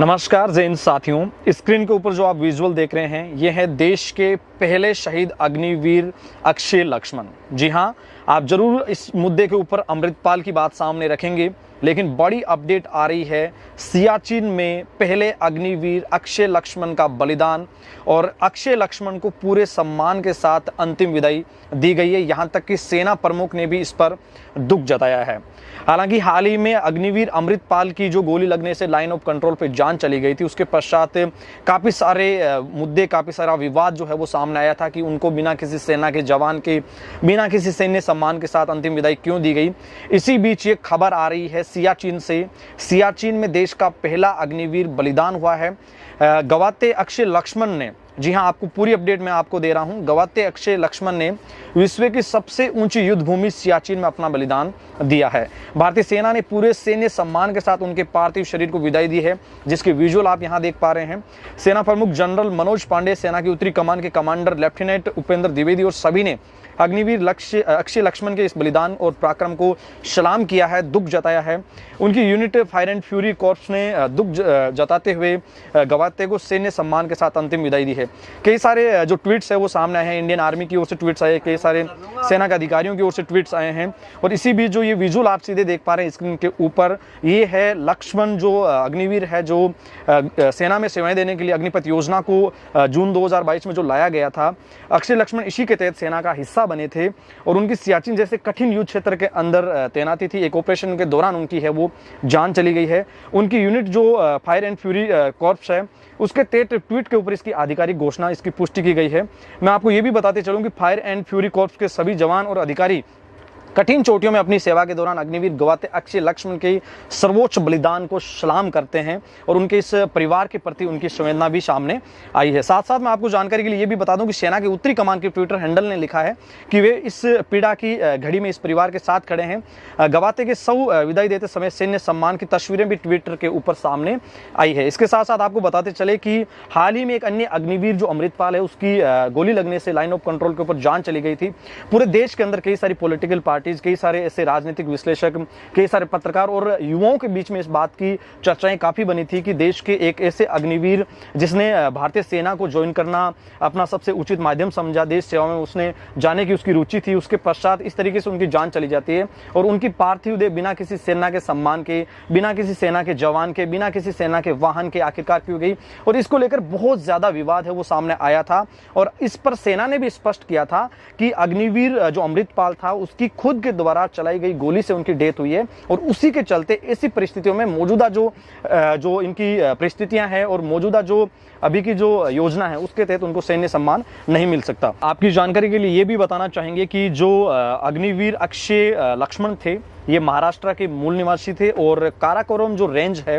नमस्कार जैन साथियों, स्क्रीन के ऊपर जो आप विजुअल देख रहे हैं ये है देश के पहले शहीद अग्निवीर अक्षय लक्ष्मण। जी हाँ, आप जरूर इस मुद्दे के ऊपर अमृतपाल की बात सामने रखेंगे, लेकिन बड़ी अपडेट आ रही है। सियाचिन में पहले अग्निवीर अक्षय लक्ष्मण का बलिदान और अक्षय लक्ष्मण को पूरे सम्मान के साथ अंतिम विदाई दी गई है। यहाँ तक कि सेना प्रमुख ने भी इस पर दुख जताया है। हालांकि हाल ही में अग्निवीर अमृतपाल की जो गोली लगने से लाइन ऑफ कंट्रोल पे जान चली गई थी, उसके पश्चात काफ़ी सारे मुद्दे, काफ़ी सारा विवाद जो है वो सामने आया था कि उनको बिना किसी सेना के जवान के, बिना किसी सैन्य सम्मान के साथ अंतिम विदाई क्यों दी गई। इसी बीच ये खबर आ रही है सियाचिन से। सियाचिन में देश का पहला अग्निवीर बलिदान हुआ है। गवाते अक्षय लक्ष्मण ने, जी हाँ, आपको पूरी अपडेट मैं आपको दे रहा हूं। गवाते अक्षय लक्ष्मण ने विश्व की सबसे ऊंची युद्ध भूमि सियाचिन में अपना बलिदान दिया है। भारतीय सेना ने पूरे सैन्य सम्मान के साथ उनके पार्थिव शरीर को विदाई दी है, जिसके विजुअल आप यहां देख पा रहे हैं। सेना प्रमुख जनरल मनोज पांडे, सेना की उत्तरी कमान के कमांडर लेफ्टिनेंट उपेंद्र द्विवेदी और सभी ने अग्निवीर अक्षय लक्ष्मण के इस बलिदान और पराक्रम को सलाम किया है, दुख जताया है। उनकी unit fire and fury corps ने दुख जताते हुए गवाते को सैन्य सम्मान के साथ अंतिम विदाई दी है। कई सारे जो ट्वीट्स है वो सामने आए हैं, इंडियन आर्मी की ओर से ट्वीट्स आए, कई सारे सेना के अधिकारियों की ओर से ट्वीट्स आए हैं। और इसी बीच जो ये विजुअल आप सीधे देख पा रहे हैं स्क्रीन के ऊपर, ये है लक्ष्मण जो अग्निवीर है, जो सेना में सेवाएं देने के लिए अग्निपथ योजना को जून 2022 में जो लाया गया था। अक्षय लक्ष्मण इसी के तहत सेना का हिस्सा बने थे और उनकी सियाचिन जैसे कठिन युद्ध क्षेत्र के अंदर तैनाती थी। एक ऑपरेशन के दौरान उनकी है वो जान चली गई है। उनकी यूनिट जो फायर एंड फ्यूरी कॉर्प्स है, उसके ट्वीट के ऊपर इसकी आधिकारिक घोषणा, इसकी पुष्टि की गई है। मैं आपको ये भी बताते चलूं कि फायर एंड फ्यूरी कॉर्प्स के सभी जवान और अधिकारी कठिन चोटियों में अपनी सेवा के दौरान अग्निवीर गवाते अक्षय लक्ष्मण के सर्वोच्च बलिदान को सलाम करते हैं और उनके इस परिवार के प्रति उनकी संवेदना भी सामने आई है। साथ साथ मैं आपको जानकारी के लिए ये भी बता दूं कि सेना के उत्तरी कमान के ट्विटर हैंडल ने लिखा है कि वे इस पीड़ा की घड़ी में इस परिवार के साथ खड़े हैं। गवाते के विदाई देते समय सैन्य सम्मान की तस्वीरें भी ट्विटर के ऊपर सामने आई है। इसके साथ साथ आपको बताते चले कि हाल ही में एक अन्य अग्निवीर जो अमृतपाल है, उसकी गोली लगने से लाइन ऑफ कंट्रोल के ऊपर जान चली गई थी। पूरे देश के अंदर कई सारी पॉलिटिकल कई सारे ऐसे राजनीतिक विश्लेषक, कई सारे पत्रकार और युवाओं के बीच में इस बात की चर्चाएं काफी बनी थी कि देश के एक ऐसे अग्निवीर जिसने भारतीय सेना को ज्वाइन करना अपना सबसे उचित माध्यम समझा, देश सेवा में उसने जाने की उसकी रुचि थी, उसके पश्चात इस तरीके से उनकी जान चली जाती है और उनकी पार्थिव देह बिना किसी सेना के सम्मान के, बिना किसी सेना के जवान के, बिना किसी सेना के वाहन के आखिरकार क्यों गई। और इसको लेकर बहुत ज्यादा विवाद है वो सामने आया था और इस पर सेना ने भी स्पष्ट किया था कि अग्निवीर जो अमृतपाल था उसकी खुद के द्वारा चलाई गई गोली से उनकी डेथ हुई है और उसी के चलते ऐसी परिस्थितियों में मौजूदा जो इनकी परिस्थितियां हैं और मौजूदा जो अभी की जो योजना है उसके तहत उनको सैन्य सम्मान नहीं मिल सकता। आपकी जानकारी के लिए ये भी बताना चाहेंगे कि जो अग्निवीर अक्षय लक्ष्मण थे, ये महाराष्ट्र के मूल निवासी थे और काराकोरम जो रेंज है,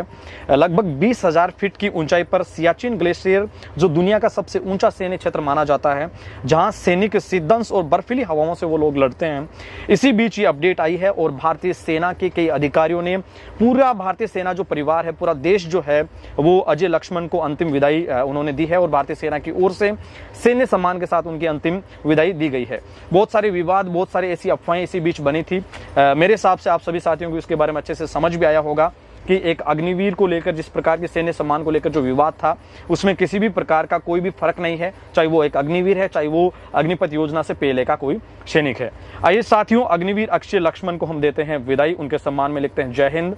लगभग 20,000 फीट की ऊंचाई पर सियाचिन ग्लेशियर जो दुनिया का सबसे ऊंचा सैन्य क्षेत्र माना जाता है, जहां सैनिक शीतदंश और बर्फीली हवाओं से वो लोग लड़ते हैं। इसी बीच ये अपडेट आई है और भारतीय सेना के कई अधिकारियों ने, पूरा भारतीय सेना जो परिवार है, पूरा देश जो है वो अजय लक्ष्मण को अंतिम विदाई उन्होंने दी है और भारतीय सेना की ओर से सैन्य सम्मान के साथ उनकी अंतिम विदाई दी गई है। बहुत सारे विवाद, बहुत सारी ऐसी अफवाहें इसी बीच बनी थी। मेरे हिसाब से आप सभी साथियों को इसके बारे में अच्छे से समझ भी आया होगा कि एक अग्निवीर को लेकर, जिस प्रकार के सैन्य सम्मान को लेकर जो विवाद था, उसमें किसी भी प्रकार का कोई भी फर्क नहीं है, चाहे वो एक अग्निवीर है, चाहे वो अग्निपथ योजना से पहले का कोई सैनिक है। आइए साथियों, अग्निवीर अक्षय लक्ष्मण को हम देते हैं विदाई। उनके सम्मान में लिखते हैं जय हिंद,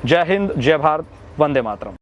जय हिंद, जय भारत, वंदे मातरम।